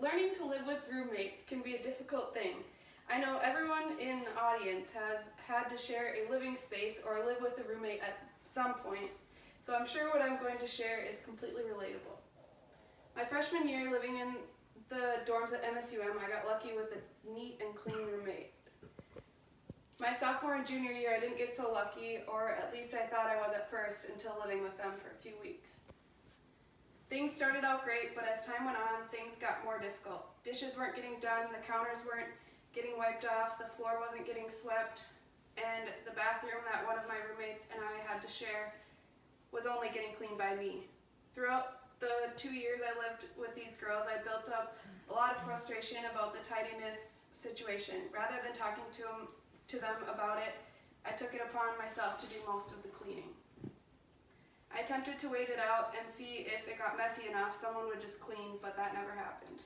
Learning to live with roommates can be a difficult thing. I know everyone in the audience has had to share a living space or live with a roommate at some point, so I'm sure what I'm going to share is completely relatable. My freshman year living in the dorms at MSUM, I got lucky with a neat and clean roommate. My sophomore and junior year, I didn't get so lucky, or at least I thought I was at first until living with them for a few weeks. Things started out great, but as time went on, things got more difficult. Dishes weren't getting done, the counters weren't getting wiped off, the floor wasn't getting swept, and the bathroom that one of my roommates and I had to share was only getting cleaned by me. Throughout the 2 years I lived with these girls, I built up a lot of frustration about the tidiness situation. Rather than talking to them about it, I took it upon myself to do most of the cleaning. I attempted to wait it out and see if it got messy enough, someone would just clean, but that never happened.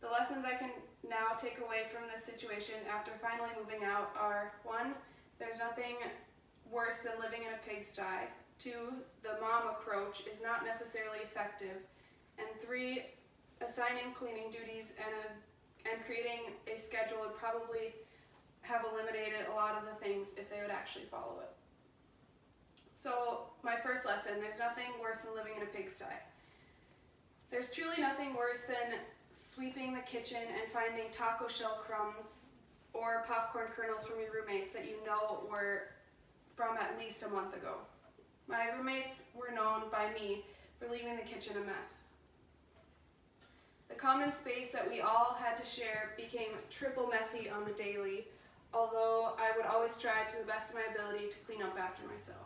The lessons I can now take away from this situation after finally moving out are: 1, there's nothing worse than living in a pigsty. 2, the mom approach is not necessarily effective. And 3, assigning cleaning duties and creating a schedule would probably have eliminated a lot of the things if they would actually follow it. So my first lesson, there's nothing worse than living in a pigsty. There's truly nothing worse than sweeping the kitchen and finding taco shell crumbs or popcorn kernels from your roommates that you know were from at least a month ago. My roommates were known by me for leaving the kitchen a mess. The common space that we all had to share became triple messy on the daily, although I would always strive to the best of my ability to clean up after myself.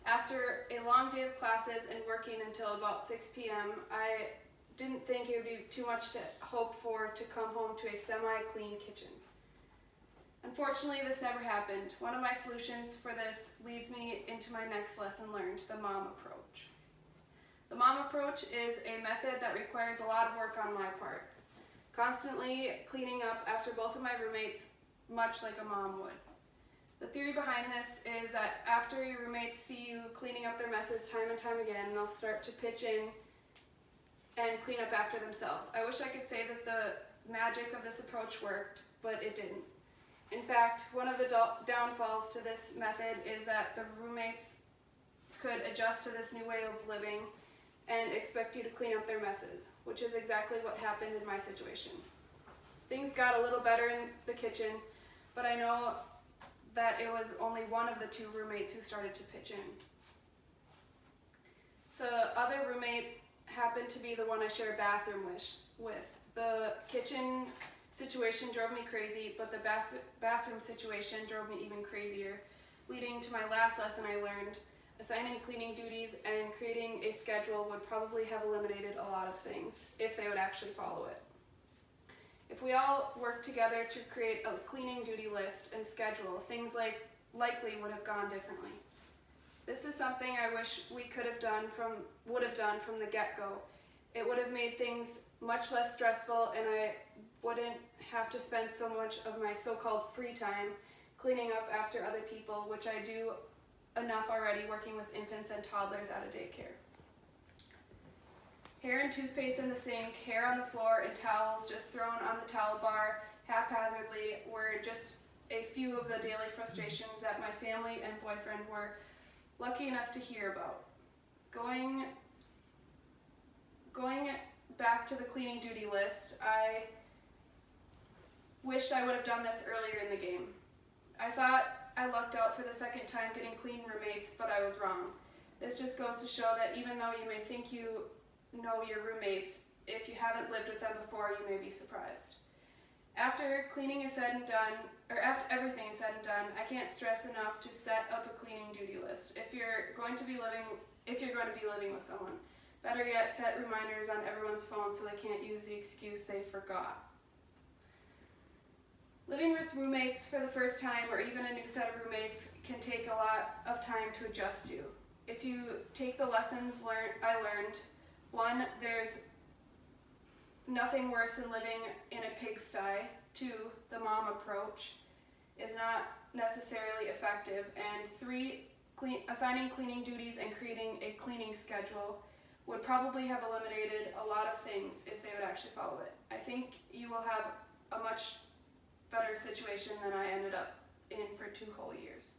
After a long day of classes and working until about 6 p.m., I didn't think it would be too much to hope for to come home to a semi-clean kitchen. Unfortunately, this never happened. One of my solutions for this leads me into my next lesson learned, the mom approach. The mom approach is a method that requires a lot of work on my part, constantly cleaning up after both of my roommates, much like a mom would. The theory behind this is that after your roommates see you cleaning up their messes time and time again, they'll start to pitch in and clean up after themselves. I wish I could say that the magic of this approach worked, but it didn't. In fact, one of the downfalls to this method is that the roommates could adjust to this new way of living and expect you to clean up their messes, which is exactly what happened in my situation. Things got a little better in the kitchen, but I know that it was only one of the 2 roommates who started to pitch in. The other roommate happened to be the one I share a bathroom with. The kitchen situation drove me crazy, but the bathroom situation drove me even crazier, leading to my last lesson I learned: assigning cleaning duties and creating a schedule would probably have eliminated a lot of things if they would actually follow it. If we all worked together to create a cleaning duty list and schedule, things likely would have gone differently. This is something I wish we would have done from the get-go. It would have made things much less stressful, and I wouldn't have to spend so much of my so-called free time cleaning up after other people, which I do enough already working with infants and toddlers at a daycare. Hair and toothpaste in the sink, hair on the floor, and towels just thrown on the towel bar haphazardly were just a few of the daily frustrations that my family and boyfriend were lucky enough to hear about. Going back to the cleaning duty list, I wished I would have done this earlier in the game. I thought I lucked out for the second time getting clean roommates, but I was wrong. This just goes to show that even though you may think you know your roommates, if you haven't lived with them before, you may be surprised. After cleaning is said and done, or after everything is said and done, I can't stress enough to set up a cleaning duty list. If you're going to be living with someone, better yet, set reminders on everyone's phone so they can't use the excuse they forgot. Living with roommates for the first time, or even a new set of roommates, can take a lot of time to adjust to. If you take the lessons I learned, 1, there's nothing worse than living in a pigsty. 2, the mom approach is not necessarily effective. And 3, assigning cleaning duties and creating a cleaning schedule would probably have eliminated a lot of things if they would actually follow it. I think you will have a much better situation than I ended up in for 2 whole years.